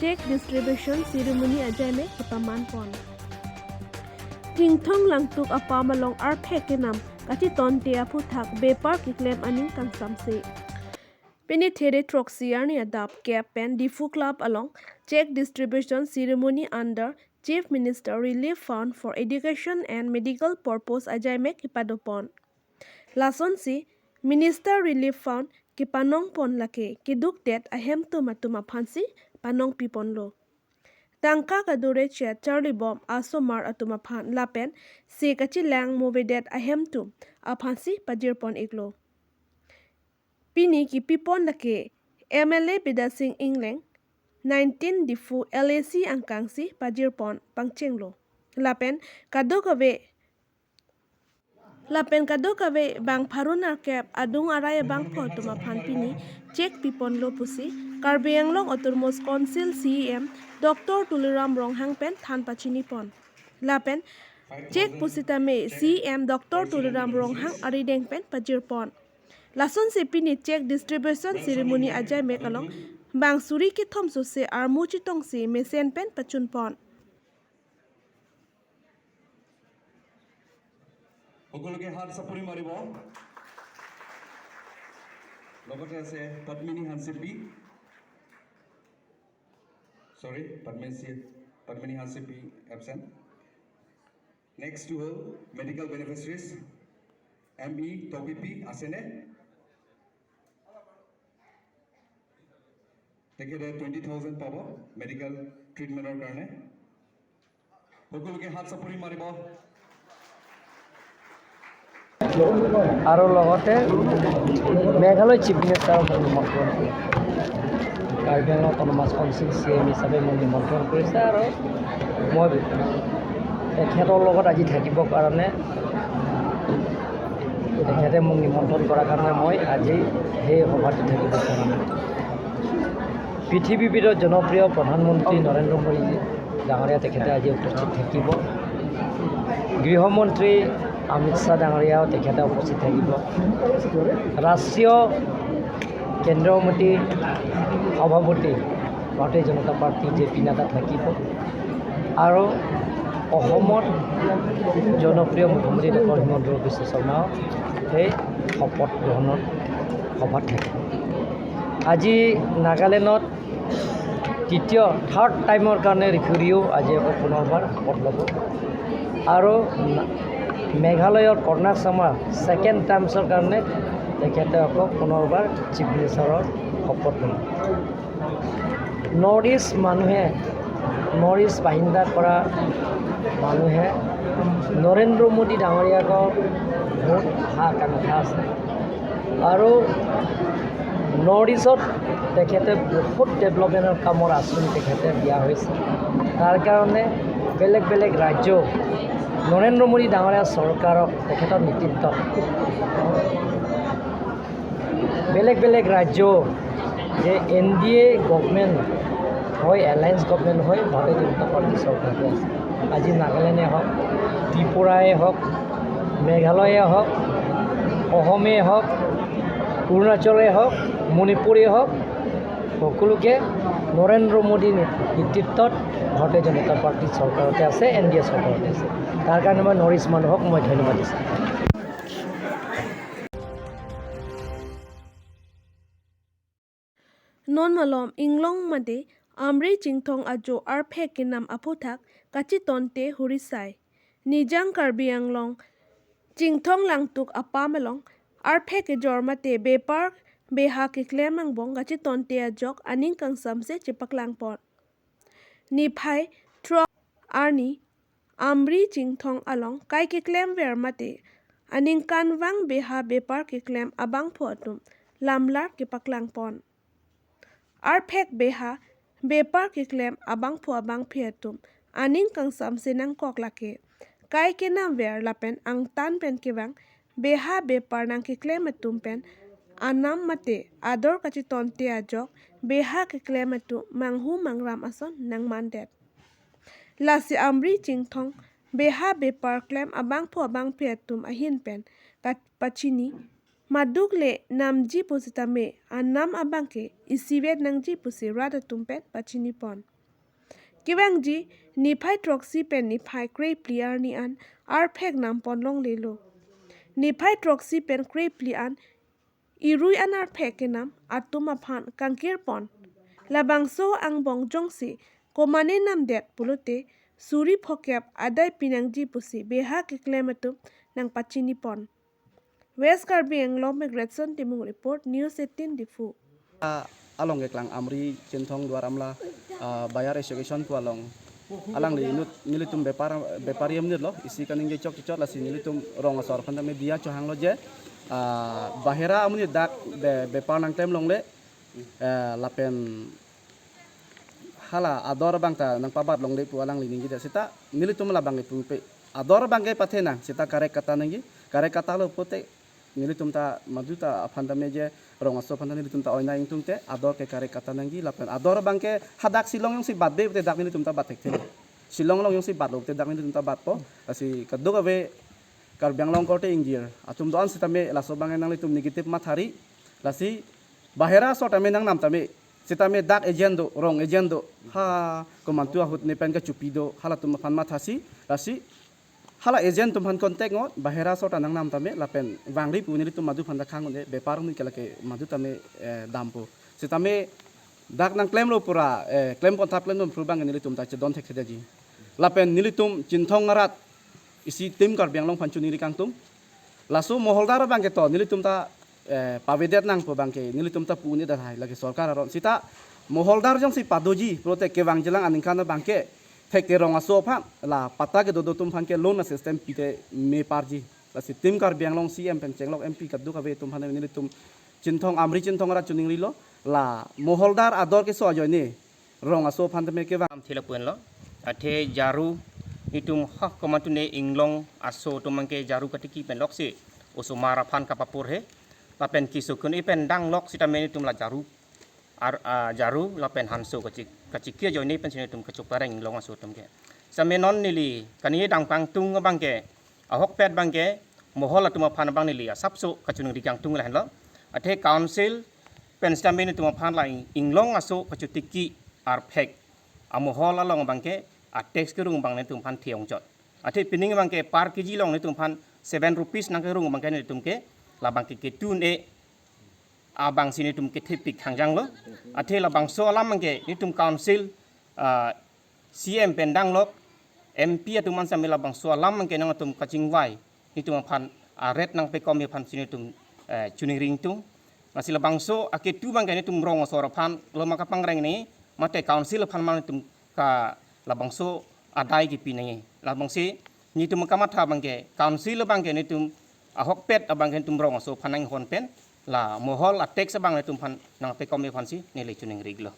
check distribution ceremony ajame kipaman pon Jingthong langtuk apa malong arphe kenam kati tonte apu thak bepar kiklem aning kansamse Pini there troxiar ni adap cap pen difu club along check distribution ceremony under Chief Minister Relief Fund for Education and Medical Purpose ajame kipadopon Lason si Minister Relief Fund kipanong pon lake kiduk det ahem tu matuma phansi panong pipon lo Tangka kadure che Charlie Bomb asomar atuma phan lapen si kachi lang movedet ahem tu aphansi pajir pon iklo Pini ki pipon lake MLA Bida Singh Ingleng 19 difu LAC angkangsi pajir pon pangchenglo Lapen kadokawe bang pharunar kep adung araya bang pho tuma phan pini check pipon lo pusi Karbi Anglong Automos Council CEM Dr. Tuliram Ronghang pen than pachini pon Lapen check pusita me CEM Dr. Tuliram Ronghang arideng pen pajir pon Lason se pini check distribution ceremony ajay mekalong bang suri ki thom so se armu chitong se mesen pen pachun pon সকলোকে হাত চাপৰি মাৰিব লগতে আছে পদ্মিনী হানচিপি পদ্মিনী হানচিপি এবসেন্ট next two হ'ল medical beneficiaries ME টপিপি আছেনে তেখেতে 20,000 পাব মেডিকেল ট্ৰিটমেণ্টৰ কাৰণে সকলোকে হাত চাপৰি মাৰিব আৰু লগতে মেঘালয় চিফ মিনিষ্টাৰক নিমন্ত্ৰণ কৰিছে Karbi Anglong autonomous council CM হিচাপে মোক নিমন্ত্ৰণ কৰিছে আৰু মই তেখেতৰ লগত আজি থাকিবৰ কাৰণে তেখেতে মোক নিমন্ত্ৰণ কৰাৰ কাৰণে মই আজি সেই সভাটো থাকিব পৰা নাই পৃথিৱীৰ জনপ্ৰিয় প্ৰধানমন্ত্ৰী নৰেন্দ্ৰ মোদী ডাঙৰীয়া তেখেতে আজি উপস্থিত থাকিব গৃহমন্ত্ৰী অমিত শ্বাহ ডাঙৰীয়াও তেখেতে উপস্থিত থাকিব ৰাষ্ট্ৰীয় কেন্দ্ৰীয় কমিটি সভাপতি ভাৰতীয় জনতা পাৰ্টি JP নাড্ডা থাকিব আৰু অসমত জনপ্ৰিয় মুখ্যমন্ত্ৰী ডক্টৰ হিমন্ত বিশ্ব শৰ্মাও সেই শপত গ্ৰহণৰ সভাত থাকিব আজি নাগালেণ্ডত থাৰ্ড টাইমৰ কাৰণে ৰিফিউৰিও আজি আকৌ পুনৰবাৰ শপত ল'ব আৰু মেঘালয়ৰ কৰ্ণাক শৰ্মাৰ ছেকেণ্ড টাইমছৰ কাৰণে তেখেতে আকৌ পুনৰবাৰ চিফ মিনিষ্টাৰৰ শপত ল'ব নৰ্থ ইষ্ট বাহিন্দা কৰা মানুহে নৰেন্দ্ৰ মোদী ডাঙৰীয়াকৰ বহুত আশা আকাংক্ষা আছে আৰু নৰ্থ ইষ্টত তেখেতে বহুত ডেভেলপমেণ্টৰ কামৰ আঁচনি তেখেতে দিয়া হৈছে তাৰ কাৰণে বেলেগ ৰাজ্য নৰেন্দ্ৰ মোদী ডাঙৰীয়া চৰকাৰক তেখেতৰ নেতৃত্বত বেলেগ ৰাজ্য যে NDA গভৰ্ণমেণ্ট হয় এলায়েন্স গভৰ্ণমেণ্ট হয় ভাৰতীয় জনতা পাৰ্টি চৰকাৰটো আছে আজি নাগালেণ্ডে হওক ত্ৰিপুৰাই হওক মেঘালয়ে হওক অসমে হওক অৰুণাচলে হওক মণিপুৰে হওক সকলোকে নৰেন্দ্ৰ মোদীৰ নেতৃত্বত ভাৰতীয় জনতা পাৰ্টি চৰকাৰতে আছে NDA চৰকাৰতে আছে তাৰ কাৰণে মই নৰ্থ ইষ্ট মানুহক মই ধন্যবাদ দিছোঁ Non malom inglong made amri jingthong ajo arphe kinam aputhak kachi tonte hurisai nijang Karbi Anglong jingthong langtuk apa malong arphe ke jormate bepar beha ke klemang bong kachi tonte ajok aning kangsam se chipaklang pon ni phai tro arni amri jingthong along kai ke klem ver mate aning kanwang beha bepar ke klem abang photum lamlar ke paklang pon Arphek beha bepar ki klem abang phu abang phetum aning kangsam senang kok lake kai ke nam ver lapen ang tan pen ke bang beha bepar nang ki klem atum pen anam mate ador kachi tonte ajok beha ki klem atu manghu mangram ason nang mandet lasi amri jingthong beha bepar klem abang phu abang phetum ahin pen kat pachini maduk le nam ji pusitame anam abangke isiwet nang ji pusi rada tumpet pachini pon kiwang ji ni phai troxy pen ni phai krei pliar ni an arphek nam pon long lelo ni phai troxy pen krei pli an irui an arphek ke nam atuma phan kangkir pon labang so ang bong jong si komane nam det pulote suri phokyap adai pinang ji pusi beha ke klematum nang pachini pon West Karbi Anglong Migration Timung Report News 18 Difu along eklang amri cintong dua ramla bayar education tu along alang li nut nilitum bepariam nit lo isi kaning je chok chok la si nilitum rong asor khanda me dia chohang lo je bahera amuni dak bepar nang tem long le lapen hala ador bangta nang pabat long le pu alang li ningi sita nilitum la bang pu pe ador bang ke pathena sita kare kata nangi kare kata lo pote nilitum ta maduta phanda me je rong aso phanda nilitum ta oina ingtung te ador ke kare kata nangi lapen ador bang ke hadak silong yung si badbe te dak nilitum ta batek te silong long yung si badlo te dak nilitum ta batpo asi kaduk ave Karbiang long kote ingjir atum doan sita me laso bang nang litum negatif mathari lasi bahera so tame nang nam tame sita me dak agendo rong agendo ha komantua hut ne pen ka chupido hala tum phan mathasi lasi hala agent tum phan kontek ngot bahera so tanang nam tame lapen wangri puni tum madu phan da khang ne bepar ni kelake madu tame dampo sita me dak nang claim lo pura claim kon thap claim no prubang ni litum ta che don thek ji lapen nilitum chinthong ngarat isi tim Karbiang long phanchu nili kang tum lasu moholdar bang ke to nilitum ta pavedet nang po bang ke nilitum ta puni da hai lagi sarkar aron sita moholdar jong si padoji prote ke wang jelang aning kan bang ke thek ke rong aso pha la pata ke do tum phan ke loan system pite me parji lasi tim Karbiang long CM pen chenglok MP kaddu ka ve tum phan nilitum chinthong amri chinthong ra chuning li lo la moholdar ador ke so joi rong aso phan me ke wang thila puen lo athe jaru itum ha komatune inglong aso tumangke jaru katiki pen lok si usumara phan kapapur he lapen kisukun ipen dang lok sitameni tum la jaru jaru lapen hanso kacik kia joni pen sini tum kacuk pareng long aso tum ke samenon nili kani dang pang tung bangke ahok pet bangke mohol tum phan bang nili sapso kacunung dikang tung la lo athe council pen sitameni tum phan la inglong aso kacutiki arphek amohol along bangke tax ke rung bang ne tum phan thiong chot athe pining bang ke par kg long ne tum phan 7 rupees nang ke rung bang ke ne tum ke la bang ke tun e abang sini tum ke thipik hangjang lo athe la bang so alam bang ke ni tum council CM pendang lok MP tum man samela bang so alam bang ke nang tum kaching wai ni tum phan red nang pe kom phan sini tum chuning ring tung masila bang so ake tu bang ke ni tum rong so phan lo maka pangreng ni mate council phan man tum ka labang so adai ki pinangi labang si ni tum kamatha bangke council bangke ni tum ahok pet abangke tum rong so phanang hon pen la mohol atek sa bang ni tum phan nang pe kom phan si ni le chuning riglo